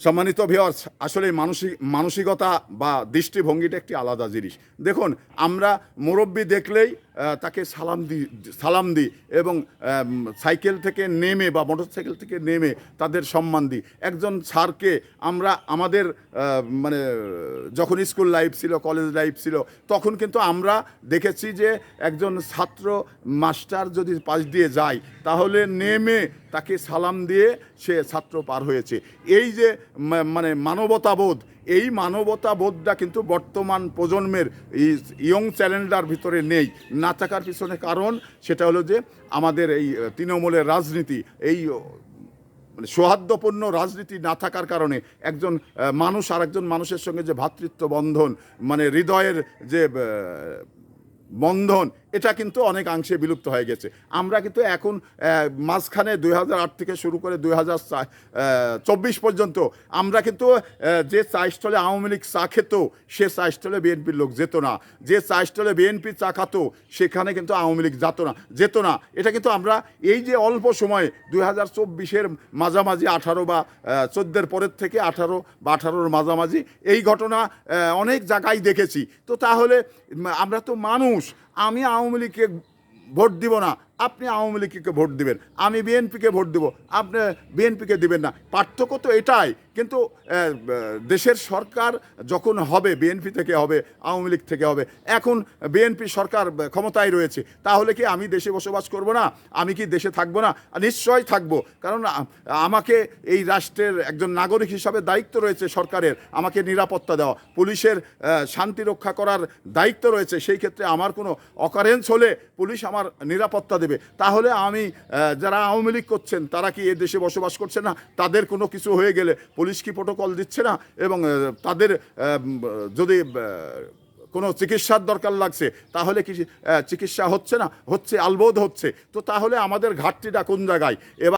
সম্মানিত ভিউয়ার্স, আসলে মানসিকতা বা দৃষ্টিভঙ্গিটা একটি আলাদা জিনিস। দেখুন, আমরা মুরব্বি দেখলেই তাকে সালাম দিই এবং সাইকেল থেকে নেমে বা মোটরসাইকেল থেকে নেমে তাদের সম্মান দিই। একজন স্যারকে আমরা আমাদের মানে যখন স্কুল লাইফ ছিল, কলেজ লাইফ ছিল, তখন কিন্তু আমরা দেখেছি যে একজন ছাত্র মাস্টার যদি পাশ দিয়ে যায় তাহলে নেমে তাকে সালাম দিয়ে সে ছাত্র পার হয়েছে। এই যে মানে মানবতাবোধ, এই মানবতাবোধটা কিন্তু বর্তমান প্রজন্মের এই ইয়ং চ্যালেঞ্জার ভিতরে নেই। না থাকার পিছনে কারণ সেটা হলো যে আমাদের এই তৃণমূলের রাজনীতি, এই মানে সৌহার্দ্যপূর্ণ রাজনীতি না থাকার কারণে একজন মানুষ আর একজন মানুষের সঙ্গে যে ভ্রাতৃত্ব বন্ধন, মানে হৃদয়ের যে বন্ধন, এটা কিন্তু অনেকাংশে বিলুপ্ত হয়ে গেছে। আমরা কিন্তু এখন মাঝখানে 2008 থেকে শুরু করে 2024 পর্যন্ত আমরা কিন্তু যে চা স্টলে আওয়ামী লীগ চা খেত সে চা স্টলে বিএনপির লোক যেত না, যে চা স্টলে বিএনপি চা খাতো সেখানে কিন্তু আওয়ামী লীগ যেত না। এটা কিন্তু আমরা এই যে অল্প সময়ে 2024-এর মাঝামাঝি 18 বা 14-এর পরের থেকে 18 বা 18-র মাঝামাঝি এই ঘটনা অনেক জায়গায় দেখেছি। তো তাহলে আমরা তো মানুষ, আমি আওয়ামী লীগকে ভোট দিব না, আপনি আওয়ামী লীগকে ভোট দিবেন, আমি বিএনপিকে ভোট দেব, আপনি বিএনপিকে দিবেন না। পার্থক্য তো এটাই। কিন্তু দেশের সরকার যখন হবে বিএনপি থেকে হবে, আওয়ামী লীগ থেকে হবে, এখন বিএনপি সরকার ক্ষমতায় রয়েছে, তাহলে কি আমি দেশে বসবাস করব না? আমি কি দেশে থাকবো না? নিশ্চয়ই থাকবো, কারণ আমাকে এই রাষ্ট্রের একজন নাগরিক হিসাবে দায়িত্ব রয়েছে সরকারের, আমাকে নিরাপত্তা দেওয়া, পুলিশের শান্তি রক্ষা করার দায়িত্ব রয়েছে। সেই ক্ষেত্রে আমার কোনো অকারেন্স হলে পুলিশ আমার নিরাপত্তা দেবে। তাহলে আমি যারা আওয়ামী লীগ করছেন তারা কি এ দেশে বসবাস করছে না? তাদের কোনো কিছু হয়ে গেলে পুলিশ কি প্রোটোকল দিচ্ছে না? এবং তাদের যদি কোনো চিকিৎসার দরকার লাগছে তাহলে কি চিকিৎসা হচ্ছে না? হচ্ছে, আলবোধ হচ্ছে। তো তাহলে আমাদের ঘাটতিটা কোন জায়গায়? এবার